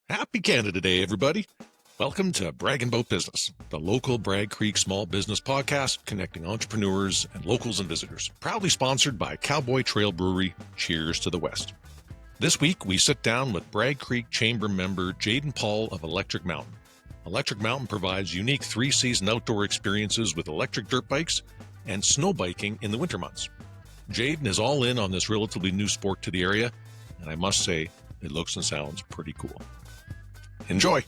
Happy Canada Day, everybody. Welcome to Bragg and Boat Business, the local Bragg Creek small business podcast connecting entrepreneurs and locals and visitors. Proudly sponsored by Cowboy Trail Brewery. Cheers to the West. This week, we sit down with Bragg Creek Chamber member Jayden Paul of Electric Mountain. Electric Mountain provides unique three-season outdoor experiences with electric dirt bikes and snow biking in the winter months. Jayden is all in on this relatively new sport to the area, and I must say, it looks and sounds pretty cool. Enjoy.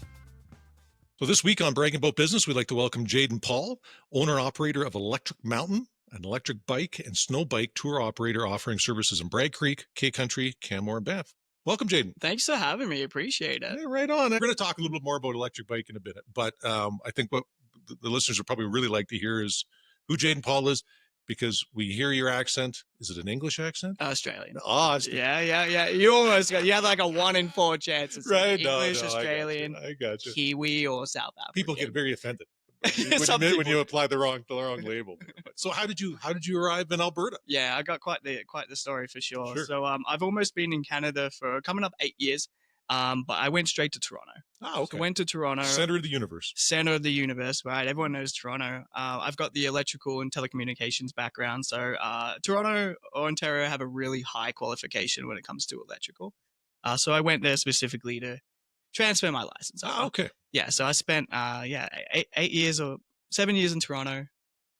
So this week on Bragg and Boat Business, we'd like to welcome Jayden Paul, owner-operator of Electric Mountain, an electric bike and snow bike tour operator offering services in Bragg Creek, K-Country, Canmore, and Banff. Welcome, Jayden. Thanks for having me. Appreciate it. Yeah, right on. We're going to talk a little bit more about electric bike in a bit, but I think what the listeners would probably really like to hear is who Jayden Paul is, because we hear your accent. Is it an English accent? Australian. Oh, Yeah. You almost got, you had like a 1 in 4 chance. It's right. English, No, Australian, I got you. Kiwi, or South African. People get very offended when you apply the wrong label. So how did you arrive in Alberta? Yeah, I got quite the story for sure. Sure. So I've almost been in Canada for coming up 8 years. But I went straight to Toronto. Oh, okay. So went to Toronto. Center of the universe. Center of the universe, right? Everyone knows Toronto. I've got the electrical and telecommunications background. So Toronto or Ontario have a really high qualification when it comes to electrical. So I went there specifically to transfer my license. Oh, okay. Yeah, so I spent 8 years or 7 years in Toronto,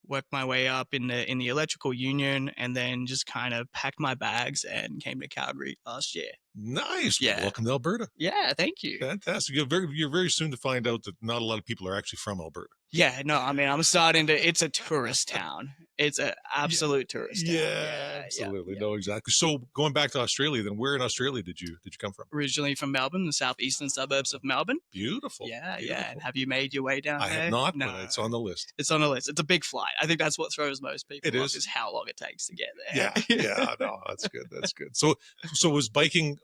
worked my way up in the electrical union, and then just kind of packed my bags and came to Calgary last year. Nice. Yeah. Welcome to Alberta. Yeah, thank you. Fantastic. You're very soon to find out that not a lot of people are actually from Alberta. Yeah, no, I mean, I'm starting to, it's a tourist town. It's an absolute tourist town. Yeah, absolutely. Yeah. No, exactly. So going back to Australia, then where in Australia did you come from? Originally from Melbourne, the southeastern suburbs of Melbourne. Beautiful. Yeah. Beautiful. And have you made your way down there? I have not, No. but it's on the list. It's on the list. It's a big flight. I think that's what throws most people off, is. is how long it takes to get there. Yeah. No, that's good. That's good. So was biking,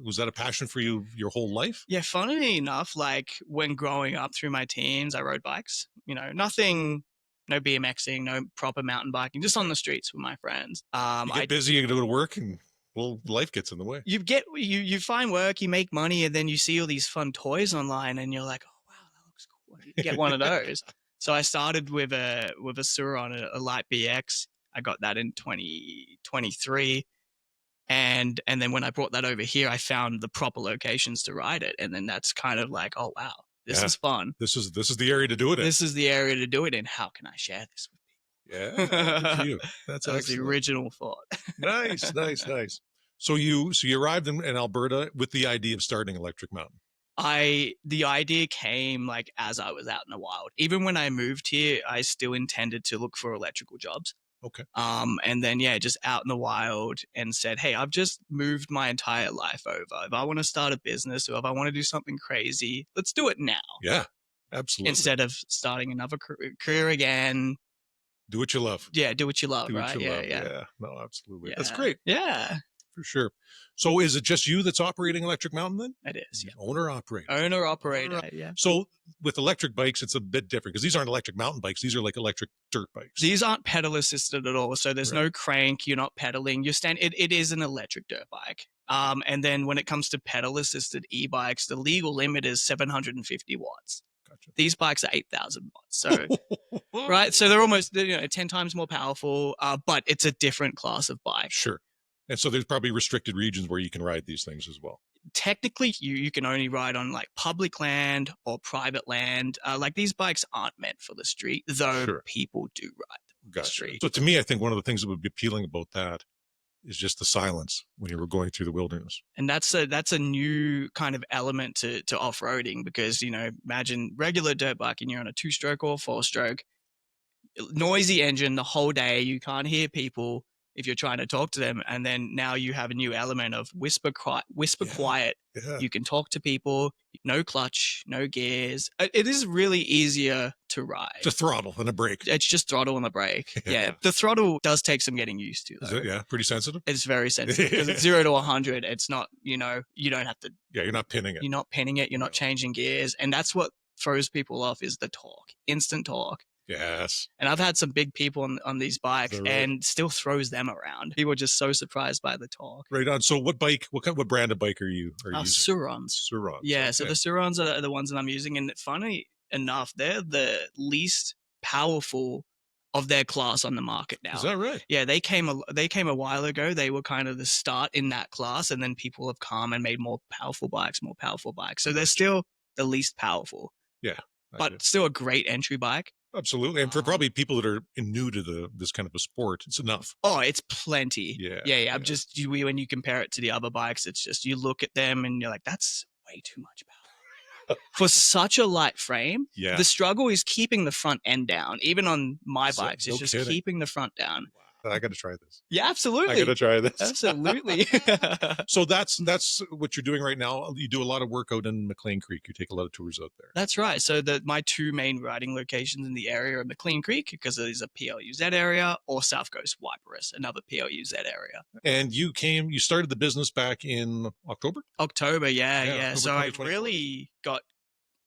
was that a passion for you your whole life? Yeah, funnily enough, like when growing up through my teens, I rode bikes. You know, nothing, no BMXing, no proper mountain biking, just on the streets with my friends. You get busy, you go to work, and well, life gets in the way. You find work, you make money, and then you see all these fun toys online, and you're like, oh wow, that looks cool. I need to get one of those. So I started with a Suron, a light BX. I got that in 2023. And then when I brought that over here, I found the proper locations to ride it. And then that's kind of like, oh, wow, this is fun. This is the area to do it in. This is the area to do it in. How can I share this with people? Yeah, good for you. That was the original thought. Nice. So you arrived in Alberta with the idea of starting Electric Mountain. The idea came like as I was out in the wild. Even when I moved here, I still intended to look for electrical jobs. Okay. And then, just out in the wild and said, hey, I've just moved my entire life over. If I want to start a business or if I want to do something crazy, let's do it now. Yeah, absolutely. Instead of starting another career again. Do what you love. Yeah, do what you love, do right? What you love. Yeah. No, absolutely. Yeah. That's great. Yeah. For sure. So is it just you that's operating Electric Mountain then? It is, yeah. Owner-operator. Yeah. So with electric bikes, it's a bit different because these aren't electric mountain bikes. These are like electric dirt bikes. These aren't pedal assisted at all. So there's no crank. You're not pedaling. It is an electric dirt bike. And then when it comes to pedal assisted e-bikes, the legal limit is 750 watts. Gotcha. These bikes are 8,000 watts. So, right. So they're almost 10 times more powerful, but it's a different class of bike. Sure. And so there's probably restricted regions where you can ride these things as well. Technically, you can only ride on like public land or private land. Like these bikes aren't meant for the street, though people do ride them on the street. So to me, I think one of the things that would be appealing about that is just the silence when you were going through the wilderness. And that's a new kind of element to off-roading because, imagine regular dirt bike and you're on a 2-stroke or 4-stroke, noisy engine the whole day. You can't hear people if you're trying to talk to them. And then now you have a new element of whisper quiet. Yeah. You can talk to people, no clutch, no gears. It is really easier to ride. It's a throttle and a brake. It's just throttle and a brake. Yeah. The throttle does take some getting used to, though. Is it? Yeah. Pretty sensitive? It's very sensitive because it's 0 to 100. It's not, you don't have to. Yeah. You're not pinning it. You're not pinning it. You're not changing gears. And that's what throws people off is the torque, instant torque. Yes. And I've had some big people on these bikes Is that right? and still throws them around. People are just so surprised by the torque. Right on. So what brand of bike are you using? Surons. Surons. Yeah, okay. so the Surons are the ones that I'm using, and funny enough, they're the least powerful of their class on the market now. Is that right? Yeah, they came a while ago. They were kind of the start in that class, and then people have come and made more powerful bikes. So they're still the least powerful. Yeah. But still a great entry bike. Absolutely. And for probably people that are new to this kind of a sport, it's enough. Oh, it's plenty. Yeah. I'm just, when you compare it to the other bikes, it's just, you look at them and you're like, that's way too much power. For such a light frame, the struggle is keeping the front end down. Even on my bikes, it's just keeping the front down. Wow. I got to try this. Yeah, absolutely. I got to try this. Absolutely. So that's what you're doing right now. You do a lot of work out in McLean Creek. You take a lot of tours out there. That's right. So my two main riding locations in the area are McLean Creek, because there's a PLUZ area, or South Coast Wyperus, another PLUZ area. And you started the business back in October? October, yeah. October So I really got,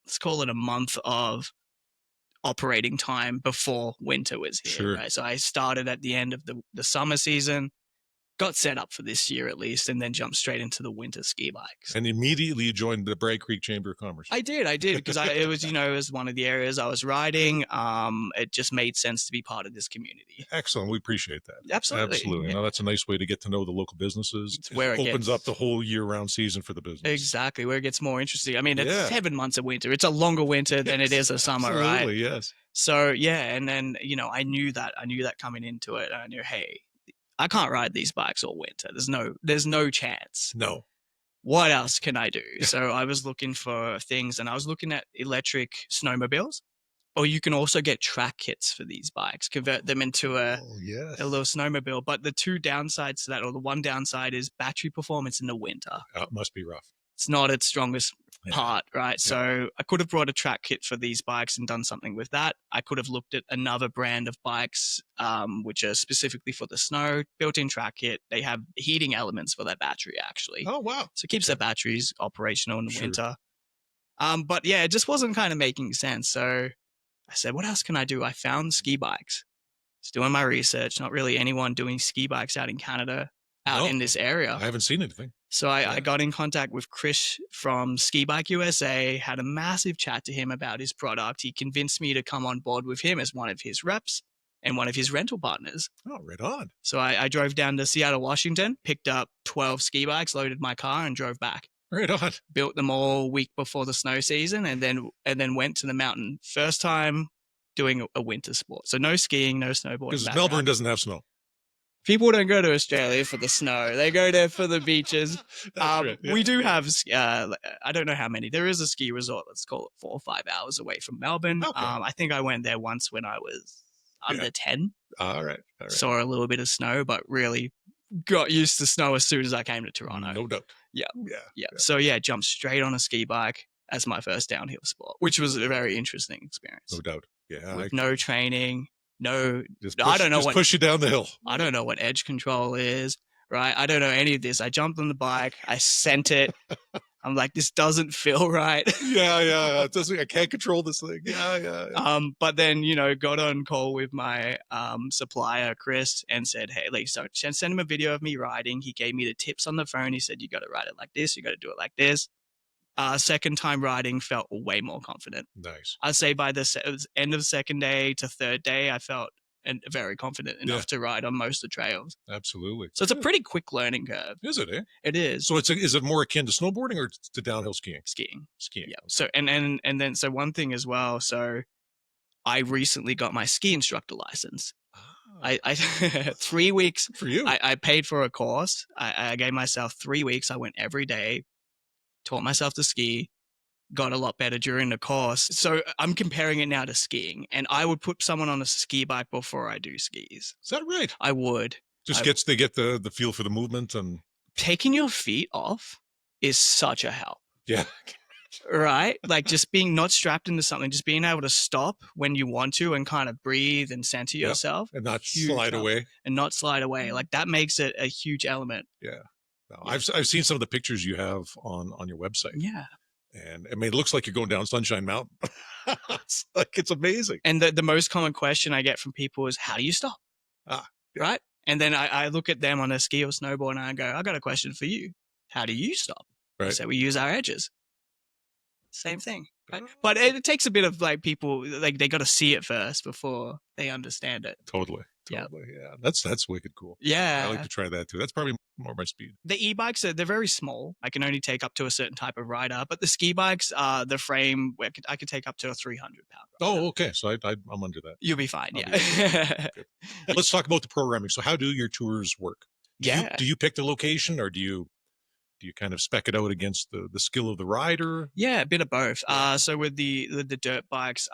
let's call it a month of operating time before winter was here. Sure. Right? So I started at the end of the summer season, got set up for this year at least, and then jumped straight into the winter ski bikes. And immediately you joined the Bragg Creek Chamber of Commerce. I did, because it was one of the areas I was riding. It just made sense to be part of this community. Excellent. We appreciate that. Absolutely. Yeah. Now that's a nice way to get to know the local businesses. It's where it opens up the whole year-round season for the business. Exactly, where it gets more interesting. I mean, it's 7 months of winter. It's a longer winter than it is a summer, absolutely, right? Yes. So yeah, and then I knew that coming into it. I knew, hey, I can't ride these bikes all winter. There's no chance. No. What else can I do? So I was looking for things, and I was looking at electric snowmobiles, or you can also get track kits for these bikes, convert them into a little snowmobile. But the two downsides to that, or the one downside, is battery performance in the winter. Oh, it must be rough. It's not its strongest part, right? So I could have brought a track kit for these bikes and done something with that. I could have looked at another brand of bikes, which are specifically for the snow, built-in track kit. They have heating elements for their battery, actually. Oh, wow. So it keeps their batteries operational in the winter. But yeah, it just wasn't kind of making sense. So I said, what else can I do? I found ski bikes. I was doing my research. Not really anyone doing ski bikes out in Canada, in this area. I haven't seen anything. So I got in contact with Chris from Ski Bike USA, had a massive chat to him about his product. He convinced me to come on board with him as one of his reps and one of his rental partners. Oh, right on. So I drove down to Seattle, Washington, picked up 12 ski bikes, loaded my car, and drove back. Right on. Built them all week before the snow season, and then went to the mountain. First time doing a winter sport. So no skiing, no snowboarding. Because Melbourne doesn't have snow. People don't go to Australia for the snow. They go there for the beaches. Right. We do have, I don't know how many. There is a ski resort, let's call it 4 or 5 hours away from Melbourne. Okay. I think I went there once when I was under 10. All right. Saw a little bit of snow, but really got used to snow as soon as I came to Toronto. No doubt. Yeah. So jumped straight on a ski bike as my first downhill sport, which was a very interesting experience. No doubt. Yeah. With no training. No, I don't know what push you down the hill. I don't know what edge control is, right? I don't know any of this. I jumped on the bike. I sent it. I'm like, this doesn't feel right. Yeah. It doesn't. I can't control this thing. Yeah. But then got on call with my supplier Chris and said, hey, like, so send him a video of me riding. He gave me the tips on the phone. He said, you got to ride it like this. You got to do it like this. Second time riding, felt way more confident. Nice. I'd say by the end of second day to third day, I felt very confident enough to ride on most of the trails. Absolutely. So it's a pretty quick learning curve. Is it? It is. So is it more akin to snowboarding or to downhill skiing? Skiing. Yeah. Okay. So and then one thing as well. So I recently got my ski instructor license. I 3 weeks for you. I paid for a course. I gave myself 3 weeks. I went every day. Taught myself to ski, got a lot better during the course. So I'm comparing it now to skiing, and I would put someone on a ski bike before I do skis. Is that right? I would. They get the feel for the movement, and taking your feet off is such a help. Yeah. Right? Like just being not strapped into something, just being able to stop when you want to and kind of breathe and center yourself. And not slide away. Like that makes it a huge element. Yeah. No, I've seen some of the pictures you have on your website. Yeah. And I mean, it looks like you're going down Sunshine Mountain. It's amazing. And the most common question I get from people is, how do you stop? Ah, yeah. Right? And then I look at them on a ski or snowboard and I go, I got a question for you. How do you stop? They Right. say we use our edges. Same thing. Right? But it takes a bit of like people, like they got to see it first before they understand it. Totally. Yep. Yeah. That's wicked cool. Yeah. I like to try that too. That's probably more my speed. The e-bikes, they're very small. I can only take up to a certain type of rider, but the ski bikes, the frame, I could take up to a 300-pound rider. Oh, okay. So I'm under that. You'll be fine. I'll Yeah. be Let's talk about the programming. So how do your tours work? Do you pick the location, or do you kind of spec it out against the skill of the rider? Yeah, a bit of both. So with the dirt bikes,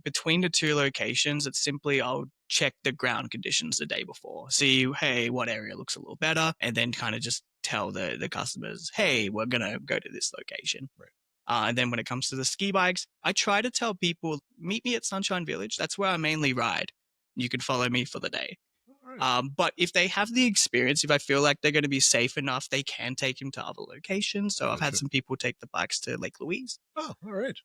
between the two locations, it's simply I'll check the ground conditions the day before, see, hey, what area looks a little better, and then kind of just tell the customers, hey, we're gonna go to this location. Right. And then when it comes to the ski bikes, I try to tell people, meet me at Sunshine Village. That's where I mainly ride. You can follow me for the day. Right. But if they have the experience, if I feel like they're going to be safe enough, they can take him to other locations. So I've had some people take the bikes to Lake Louise. Oh, all right.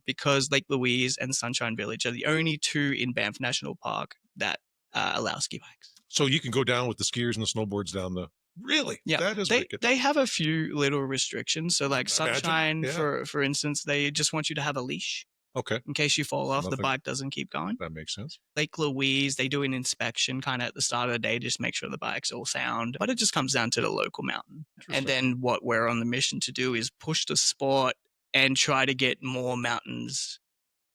Because Lake Louise and Sunshine Village are the only two in Banff National Park that allow ski bikes. So you can go down with the skiers and the snowboards down the... Really? Yeah, that is wicked. They have a few little restrictions. So like Sunshine, yeah. for instance, they just want you to have a leash. Okay. In case you fall off, the bike doesn't keep going. That makes sense. Lake Louise, they do an inspection kind of at the start of the day, just make sure the bike's all sound. But it just comes down to the local mountain. And then what we're on the mission to do is push the sport and try to get more mountains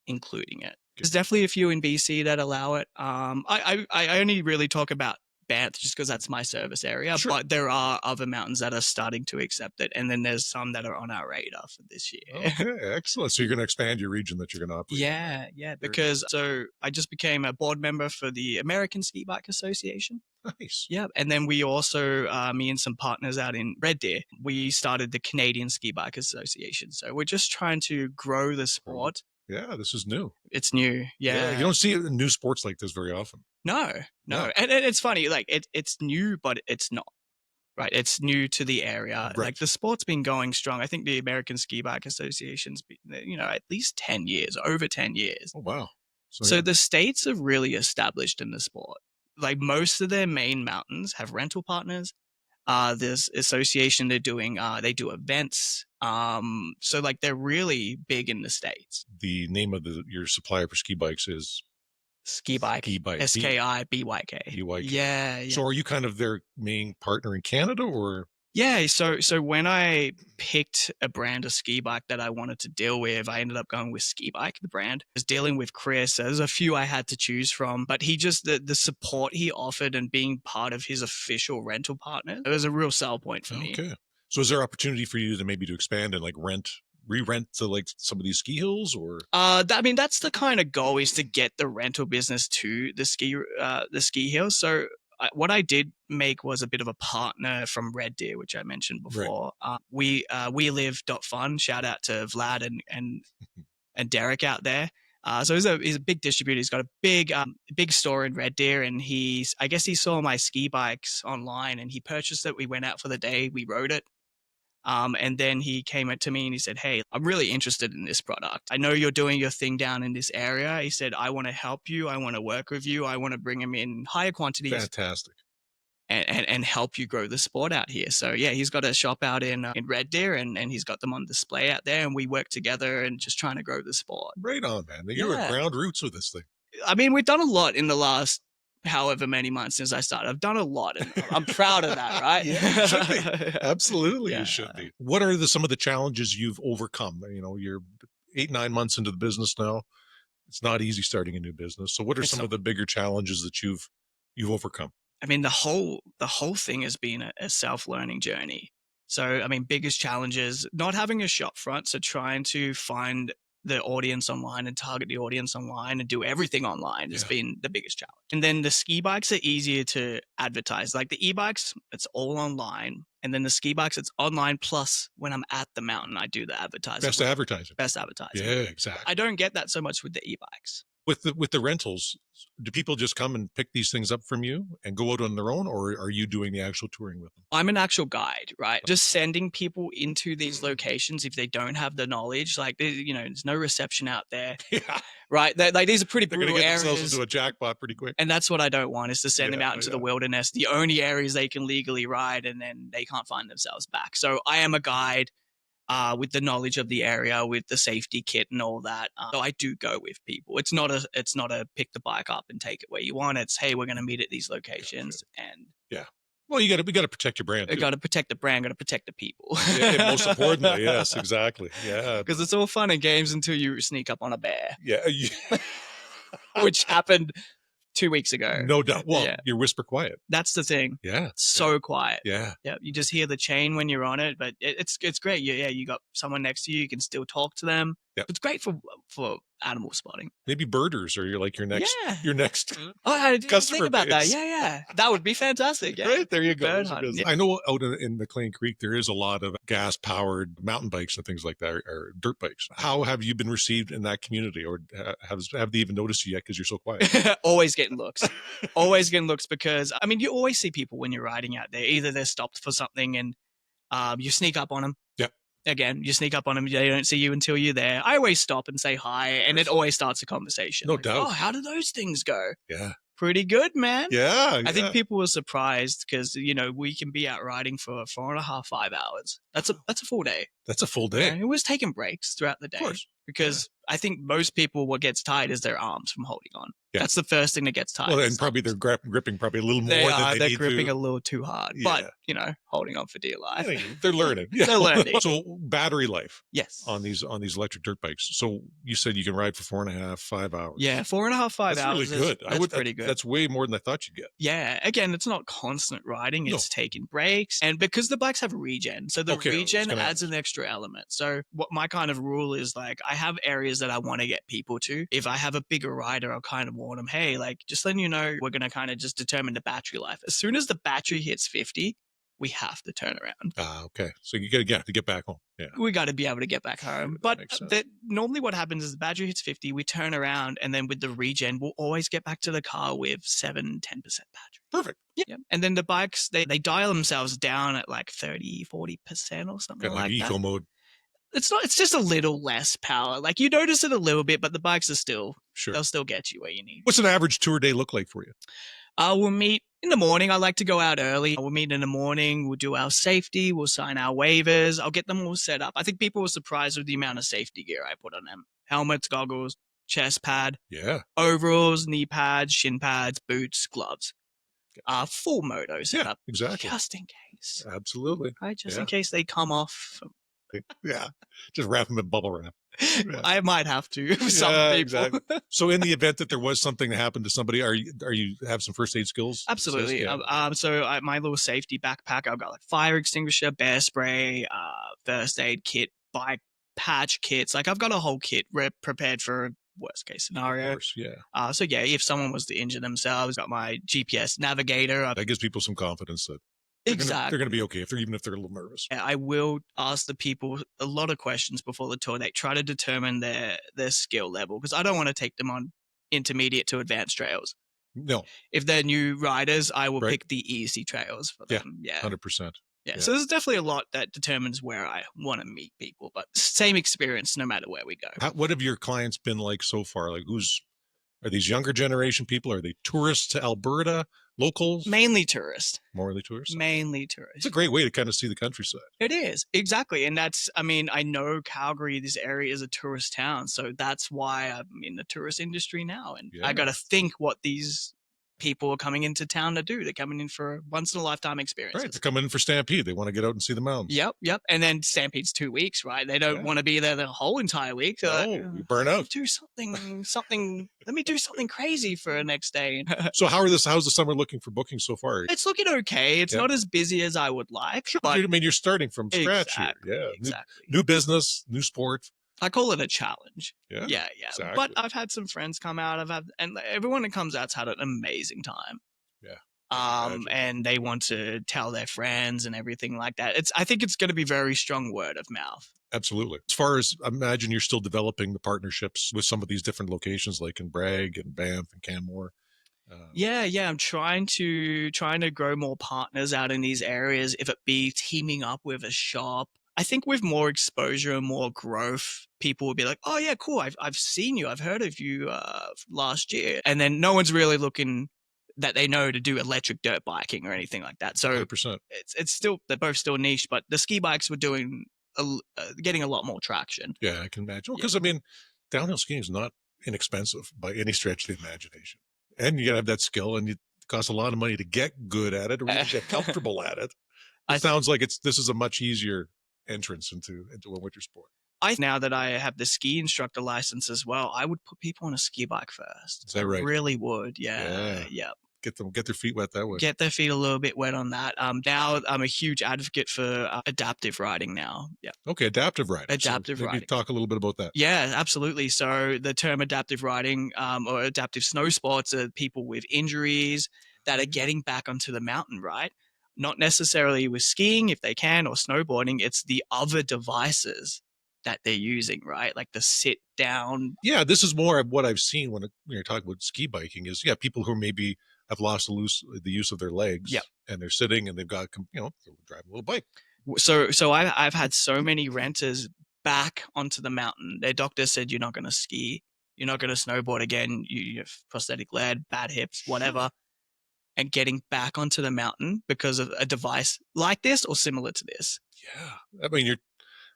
including it. There's definitely a few in BC that allow it. I only really talk about Banff just because that's my service area, but there are other mountains that are starting to accept it, and then there's some that are on our radar for this year. Okay, excellent. So you're going to expand your region that you're going to operate. Yeah, because so I just became a board member for the American Ski Bike Association. Nice. Yeah, and then we also, me and some partners out in Red Deer, we started the Canadian Ski Bike Association. So we're just trying to grow the sport. Yeah, this is new. It's new. Yeah. You don't see new sports like this very often. No. And it's funny, like it's new, but it's not. Right. It's new to the area. Right. Like the sport's been going strong. I think the American Ski Bike Association's been, at least 10 years, over 10 years. Oh, wow. So the states are really established in the sport. Like most of their main mountains have rental partners. This association they're doing, they do events. So like they're really big in the States. The name of your supplier for ski bikes is Ski Bike. SKIBYK. Yeah. So are you kind of their main partner in Canada, or? Yeah. So when I picked a brand of ski bike that I wanted to deal with, I ended up going with Ski Bike, the brand. I was dealing with Chris. There's a few I had to choose from, but he just, the support he offered and being part of his official rental partner, it was a real sell point for me. Okay. So is there opportunity for you to maybe to expand and like re-rent to like some of these ski hills, or? I mean, that's the kind of goal, is to get the rental business to the ski hills. So what I did make was a bit of a partner from Red Deer, which I mentioned before. Right. We live.fun. Shout out to Vlad and Derek out there. So he's a big distributor. He's got a big store in Red Deer, and I guess he saw my ski bikes online and he purchased it. We went out for the day, we rode it. And then he came up to me and he said, hey, I'm really interested in this product. I know you're doing your thing down in this area. He said, I want to help you. I want to work with you. I want to bring him in higher quantities. Fantastic. And help you grow the sport out here. So yeah, he's got a shop out in Red Deer, and he's got them on display out there, and we work together and just trying to grow the sport. Right on, man. You're at ground roots with this thing. I mean, we've done a lot in the last however many months since I started. I've done a lot, and I'm proud of that, right? Yeah, you should be. Absolutely, you should be. What are some of the challenges you've overcome? You're 8-9 months into the business now. It's not easy starting a new business. So what are some of the bigger challenges that you've overcome? I mean, the whole thing has been a self-learning journey. So, I mean, biggest challenges, not having a shop front. So trying to find the audience online and target the audience online and do everything online has been the biggest challenge. And then the ski bikes are easier to advertise. Like the e-bikes, it's all online. And then the ski bikes, it's online. Plus, when I'm at the mountain, I do the advertising. Best advertising. Yeah, exactly. I don't get that so much with the e-bikes. With the rentals, do people just come and pick these things up from you and go out on their own, or are you doing the actual touring with them? I'm an actual guide, right? Just sending people into these locations if they don't have the knowledge. Like, there's no reception out there, Yeah, right? Like, these are pretty they're going to brutal get themselves areas. into a jackpot pretty quick. And that's what I don't want, is to send them out into the Yeah. wilderness, the only areas they can legally ride, and then they can't find themselves back. So I am a guide with the knowledge of the area, with the safety kit and all that. So I do go with people. It's not a pick the bike up and take it where you want. It's, hey, we're going to meet at these locations, and Yeah. Well, we got to protect your brand. I got to protect the brand, got to protect the people. Yeah, most importantly, yes, exactly. Yeah, Because it's all fun and games until you sneak up on a bear, yeah, which happened 2 weeks ago. no doubt. Well, Yeah. you're whisper quiet. That's the thing. Yeah, So quiet. yeah. Yeah, you just hear the chain when you're on it, but it's great. You got someone next to you. You can still talk to them. Yep. It's great for animal spotting. Maybe birders are your next Yeah. your next Oh, I didn't customer think about base. that. Yeah, that would be fantastic. Yeah. Right, there you go. Bird hunt, yeah. I know out in McLean Creek there is a lot of gas powered mountain bikes and things like that, or dirt bikes. How have you been received in that community, or have they even noticed you yet because you're so quiet? Always getting looks. Always getting looks, because I mean, you always see people when you're riding out there. Either they're stopped for something and you sneak up on them. Yep. Again, you sneak up on them. They don't see you until you're there. I always stop and say hi, and it always starts a conversation. No Like, doubt. Oh, how do those things go? Yeah, Pretty good, man. yeah. I think people were surprised because we can be out riding for 4.5, 5 hours. That's a full day. That's a full day. And it was taking breaks throughout the day. Of course. Because I think most people, what gets tired is their arms from holding on. Yeah. That's the first thing that gets tired. Well, and probably they're gripping probably a little more than they're need gripping to. a little too hard, Yeah. but holding on for dear life. They're learning. Yeah. They're learning. So battery life Yes. on these electric dirt bikes. So you said you can ride for 4.5, 5 hours. Yeah, 4.5, 5 That's hours. really good. That's pretty good. That's way more than I thought you'd get. Yeah, again, it's not constant riding. It's taking breaks. And because the bikes have regen, so the regen adds an extra element. So what my kind of rule is, like, I have areas that I want to get people to. If I have a bigger rider, I'll kind of warn them, hey, like, just letting you know, we're going to kind of just determine the battery life. As soon as the battery hits 50, we have to turn around. Okay. So you got to get back home. Yeah. We got to be able to get back home. But normally what happens is the battery hits 50, we turn around, and then with the regen, we'll always get back to the car with 7-10% battery. Perfect. Yeah. And then the bikes, they dial themselves down at like 30-40% or something like eco that. mode. It's just a little less power. Like, you notice it a little bit, but the bikes are still, Sure. they'll still get you where you need. What's an average tour day look like for you? We'll meet in the morning. I like to go out early. We'll meet in the morning. We'll do our safety. We'll sign our waivers. I'll get them all set up. I think people were surprised with the amount of safety gear I put on them. Helmets, goggles, chest pad, Yeah. overalls, knee pads, shin pads, boots, gloves. Full moto setup. Yeah, exactly. Just in case. Absolutely. Right? Just in case they come off. Yeah. Just wrap them in bubble wrap. Yeah. I might have to with some people. Exactly. So in the event that there was something that happened to somebody, are you have some first aid skills? Absolutely. Yeah. So my little safety backpack, I've got like fire extinguisher, bear spray, first aid kit, bike patch kits. Like, I've got a whole kit prepared for a worst case scenario. Of course, yeah. So yeah, if someone was to injure themselves, got my GPS navigator. That gives people some confidence that Exactly. they're going to be okay even if they're a little nervous. I will ask the people a lot of questions before the tour. They try to determine their skill level, because I don't want to take them on intermediate to advanced trails. No. If they're new riders, I will pick the easy trails for them. Yeah. 100%. Yeah. So there's definitely a lot that determines where I want to meet people, but same experience no matter where we go. What have your clients been like so far? Like, are these younger generation people? Are they tourists to Alberta? Locals? Mainly tourists. Mainly tourists? Mainly tourists. It's a great way to kind of see the countryside. It is. Exactly. And I know Calgary, this area is a tourist town. So that's why I'm in the tourist industry now. And I got to think what these people are coming into town to do. They're coming in for once in a lifetime experiences. Right. They're coming in for Stampede. They want to get out and see the mountains. Yep. And then Stampede's 2 weeks, right? They don't want to be there the whole entire week. So you burn out. Do something. Let me do something crazy for the next day. So how's the summer looking for bookings so far? It's looking okay. It's not as busy as I would like. Sure, but you're starting from scratch here. Yeah. Exactly. New business, new sport. I call it a challenge. Yeah. Exactly. But I've had some friends come out. And everyone that comes out's had an amazing time. Yeah. and they want to tell their friends and everything like that. I think it's going to be very strong word of mouth. Absolutely. As far as, I imagine you're still developing the partnerships with some of these different locations, like in Bragg and Banff and Canmore. Yeah. I'm trying to grow more partners out in these areas. If it be teaming up with a shop, I think with more exposure and more growth, people will be like, "Oh yeah, cool. I've seen you. I've heard of you last year." And then no one's really looking that they know to do electric dirt biking or anything like that. So 100%. it's still, they're both still niche, but the ski bikes were getting a lot more traction. Yeah, I can imagine. Because, I mean, downhill skiing is not inexpensive by any stretch of the imagination. And you got to have that skill, and it costs a lot of money to get good at it or even get comfortable at it. It sounds like this is a much easier entrance into a winter sport. Now that I have the ski instructor license as well, I would put people on a ski bike first. Is that right? I really would. Yeah. Get their feet wet that way. Get their feet a little bit wet on that. Now I'm a huge advocate for adaptive riding now. Yeah. Okay, adaptive riding. Adaptive riding. Maybe talk a little bit about that. Yeah, absolutely. So the term adaptive riding or adaptive snow sports are people with injuries that are getting back onto the mountain, right? Not necessarily with skiing if they can, or snowboarding. It's the other devices that they're using, right? Like the sit down. Yeah, this is more of what I've seen when you're talking about ski biking is, people who maybe have lost the use of their legs, and they're sitting and they've got, they're driving a little bike. So I've had so many renters back onto the mountain. Their doctor said, "You're not going to ski. You're not going to snowboard again. You have prosthetic leg, bad hips, whatever." And getting back onto the mountain because of a device like this or similar to this. Yeah. I mean,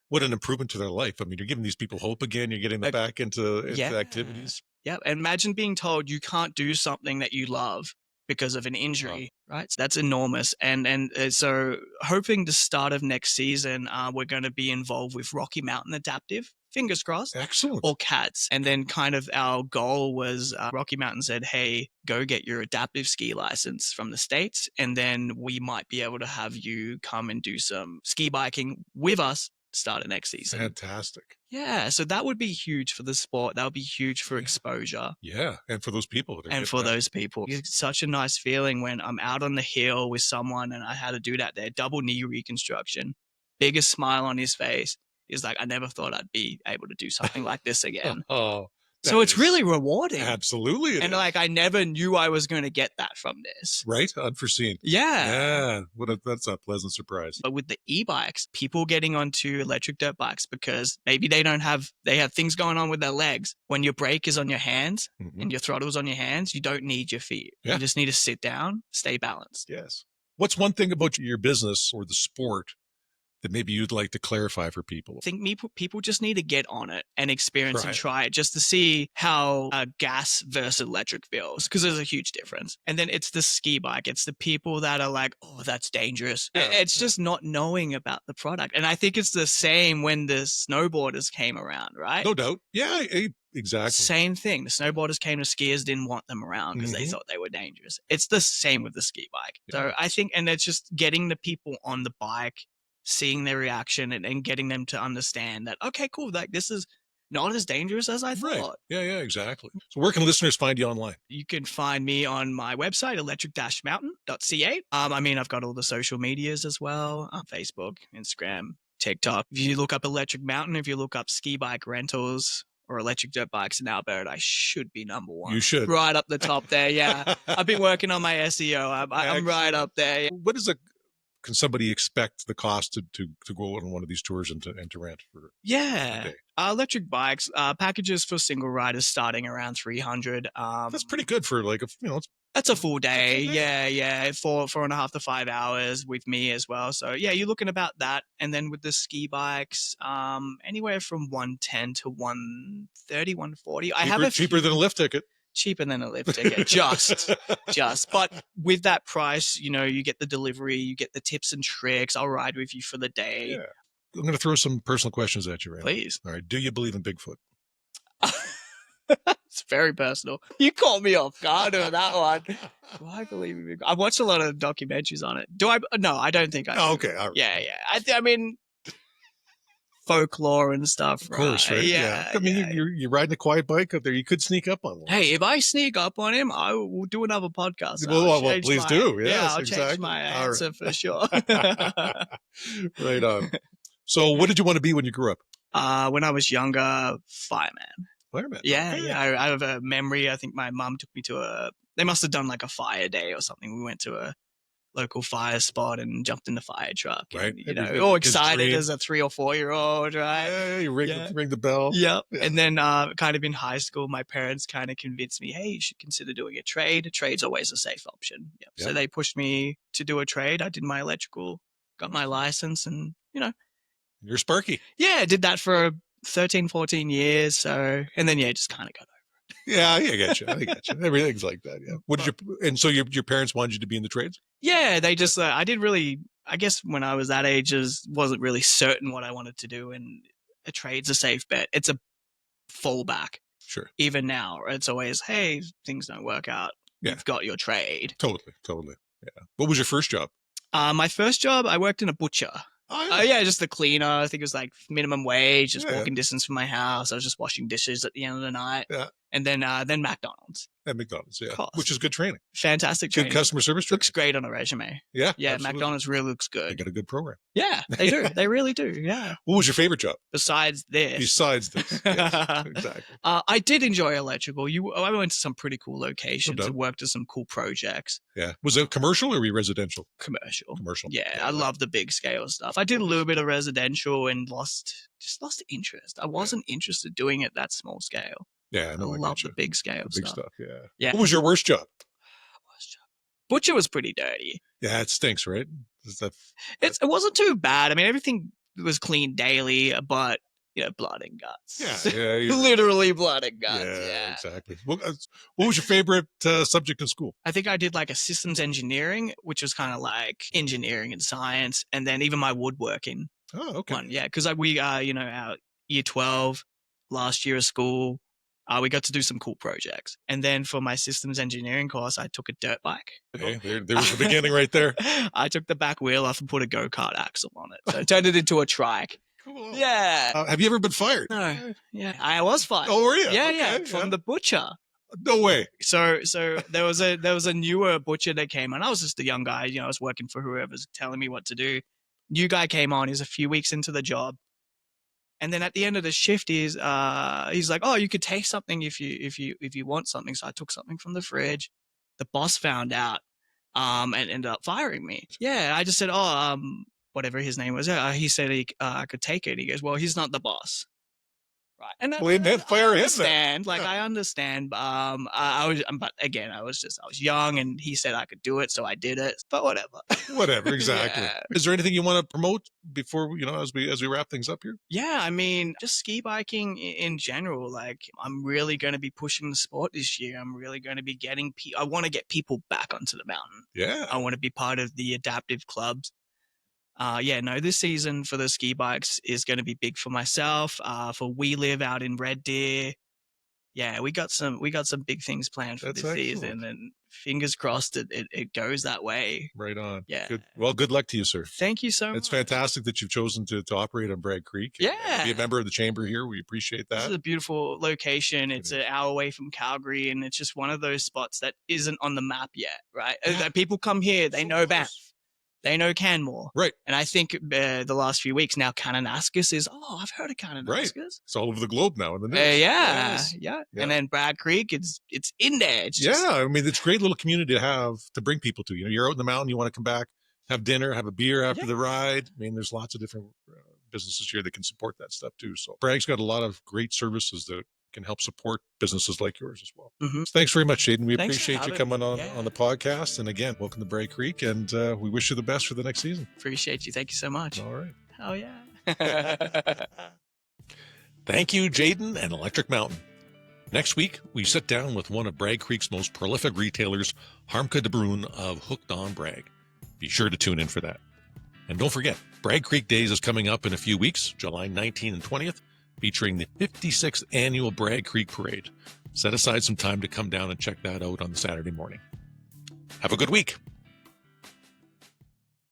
what an improvement to their life. I mean, you're giving these people hope again. You're getting them back into activities. Yeah. And imagine being told you can't do something that you love because of an injury, right? So that's enormous. And so hoping the start of next season, we're going to be involved with Rocky Mountain Adaptive, fingers crossed. Excellent. Or CATS. And then kind of our goal was Rocky Mountain said, "Hey, go get your adaptive ski license from the States. And then we might be able to have you come and do some ski biking with us start of next season." Fantastic. Yeah, so that would be huge for the sport. That would be huge for exposure. Yeah, and for those people. It's such a nice feeling when I'm out on the hill with someone and I had to do that there, double knee reconstruction, biggest smile on his face. He's like, "I never thought I'd be able to do something like this again." So it's really rewarding. Absolutely. And like, I never knew I was going to get that from this. Right? Unforeseen. Yeah. Yeah. That's a pleasant surprise. But with the e-bikes, people getting onto electric dirt bikes because maybe they have things going on with their legs. When your brake is on your hands and your throttle's on your hands, you don't need your feet. Yeah. You just need to sit down, stay balanced. Yes. What's one thing about your business or the sport that maybe you'd like to clarify for people? I think people just need to get on it and experience and try it just to see how gas versus electric feels, because there's a huge difference. And then it's the ski bike. It's the people that are like, "Oh, that's dangerous." Yeah. It's just not knowing about the product. And I think it's the same when the snowboarders came around, right? No doubt. Yeah, exactly. Same thing. The snowboarders came to skiers, didn't want them around because they thought they were dangerous. It's the same with the ski bike. Yeah. So I think, and it's just getting the people on the bike, seeing their reaction and getting them to understand that, okay, cool, like this is not as dangerous as I thought. Right. Yeah, exactly. So where can listeners find you online? You can find me on my website, electric-mountain.ca. I mean, I've got all the social medias as well, Facebook, Instagram, TikTok. If you look up Electric Mountain, if you look up ski bike rentals or electric dirt bikes in Alberta, I should be number one. You should. Right up the top there, yeah. I've been working on my SEO. I'm right up there. Yeah. What is can somebody expect the cost to go on one of these tours and to rent for a day? Electric bikes, packages for single riders starting around 300. That's pretty good for like that's a full day. Yeah. 4.5 to 5 hours with me as well. So yeah, you're looking about that. And then with the ski bikes, anywhere from 110 to 130, 140. Cheaper than a lift ticket. Cheaper than a lift ticket, just. But with that price, you get the delivery, you get the tips and tricks. I'll ride with you for the day. Yeah. I'm going to throw some personal questions at you right Please. Now. All right. Do you believe in Bigfoot? It's very personal. You caught me off guard on that one. Do I believe in Bigfoot? I've watched a lot of documentaries on it. Do I? No, I don't think I do. Oh, okay. All right. Yeah. I mean, folklore and stuff. Of course, right? Yeah. I mean, you're riding a quiet bike out there. You could sneak up on one. Hey, if I sneak up on him, I will do another podcast. Well, please do. Yes, I'll exactly. change my answer for sure. Right on. So what did you want to be when you grew up? When I was younger, fireman. Fireman. Yeah, Okay. yeah. I have a memory. I think my mum took me to they must have done like a fire day or something. We went to a local fire spot and jumped in the fire truck. Right. And, all excited as a 3 or 4-year-old, right? Yeah, you ring the bell. Yep. Yeah. And then kind of in high school, my parents kind of convinced me, hey, you should consider doing a trade. A trade's always a safe option. Yep. Yep. So they pushed me to do a trade. I did my electrical, got my license, and, You're sparky. yeah, I did that for 13, 14 years. So, and then, just kind of got over it. Yeah, I get you. Everything's like that. Yeah. So your parents wanted you to be in the trades? Yeah, they just, I did really, I guess when I was that age, just wasn't really certain what I wanted to do. And a trade's a safe bet. It's a fallback. Sure. Even now, it's always, hey, things don't work out. Yeah. You've got your trade. Totally. Yeah. What was your first job? My first job, I worked in a butcher. Oh, yeah. Just a cleaner. I think it was like minimum wage, just Yeah. walking distance from my house. I was just washing dishes at the end of the night. Yeah. And then McDonald's. At McDonald's, yeah. Course. Which is good training. Fantastic training. Good customer service training. Looks great on a resume. Yeah. Yeah, absolutely. McDonald's really looks They good. got a good program. Yeah, they do. They really do. Yeah. What was your favorite job? Besides this. Besides this. Yes, exactly. I did enjoy electrical. I went to some pretty cool locations doubt. and worked at some cool projects. Yeah. Was it commercial or were you residential? Commercial. Yeah. I love the big scale stuff. I did a little bit of residential and lost interest. I wasn't interested doing it that small scale. Yeah, I no, love the big scale big stuff. stuff. Yeah. Yeah. What was your worst job? Butcher was pretty dirty. Yeah, it stinks, right? It wasn't too bad. I mean, everything was cleaned daily, but blood and guts. Yeah. Literally blood and guts. Yeah, Yeah. exactly. What was your favorite subject in school? I think I did like a systems engineering, which was kind of like engineering and science, and then even my woodworking Oh, okay. one. Yeah, because we our year 12 last year of school. We got to do some cool projects. And then for my systems engineering course, I took a dirt bike. Okay, there was the beginning right there. I took the back wheel off and put a go-kart axle on it. So I turned it into a trike. Cool. Yeah. Have you ever been fired? No. Yeah. I was fired. Oh, were you? Yeah, Okay, yeah. From the butcher. No way. So there was a newer butcher that came on. I was just a young guy. I was working for whoever's telling me what to do. New guy came on. He's a few weeks into the job. And then at the end of the shift, he's like, "Oh, you could take something if you want something." So I took something from the fridge. The boss found out, and ended up firing me. Yeah, I just said, "Oh, whatever his name was." He said I could take it. He goes, "Well, he's not the boss." Right. And Well, then fire him. understand. Like, I understand. I was young, and he said I could do it, so I did it. But whatever. Whatever, exactly. Yeah. Is there anything you want to promote before as we wrap things up here? Yeah, I mean, just ski biking in general. Like, I'm really going to be pushing the sport this year. I'm really going to be getting I want to get people back onto the mountain. Yeah. I want to be part of the adaptive clubs. This season for the ski bikes is going to be big for myself. For We Live out in Red Deer. Yeah, we got some big things planned for this season, and fingers crossed it goes that way. Right on. Yeah. Good. Well, good luck to you, sir. Thank you so much. It's fantastic that you've chosen to operate on Bragg Creek. Yeah. And be a member of the chamber here. We appreciate that. This is a beautiful location. It's an hour away from Calgary, and it's just one of those spots that isn't on the map yet, right? Yeah. People come here, they know Banff. They know Canmore. Right. And I think the last few weeks now, Kananaskis is, I've heard of Kananaskis. Right. It's all over the globe now in the news. Yeah. Yeah. And then Bragg Creek, it's in there. It's just, I mean, it's a great little community to bring people to. You're out in the mountain, you want to come back, have dinner, have a beer after the ride. I mean, there's lots of different businesses here that can support that stuff too. So Bragg's got a lot of great services that can help support businesses like yours as well. Mm-hmm. So thanks very much, Jayden. We Thanks appreciate you coming on the podcast. And again, welcome to Bragg Creek, and we wish you the best for the next season. Appreciate you. Thank you so much. All right. Hell yeah. Thank you, Jayden and Electric Mountain. Next week, we sit down with one of Bragg Creek's most prolific retailers, Harmke de Bruin of Hooked on Bragg. Be sure to tune in for that. And don't forget, Bragg Creek Days is coming up in a few weeks, July 19th and 20th, featuring the 56th annual Bragg Creek Parade. Set aside some time to come down and check that out on the Saturday morning. Have a good week.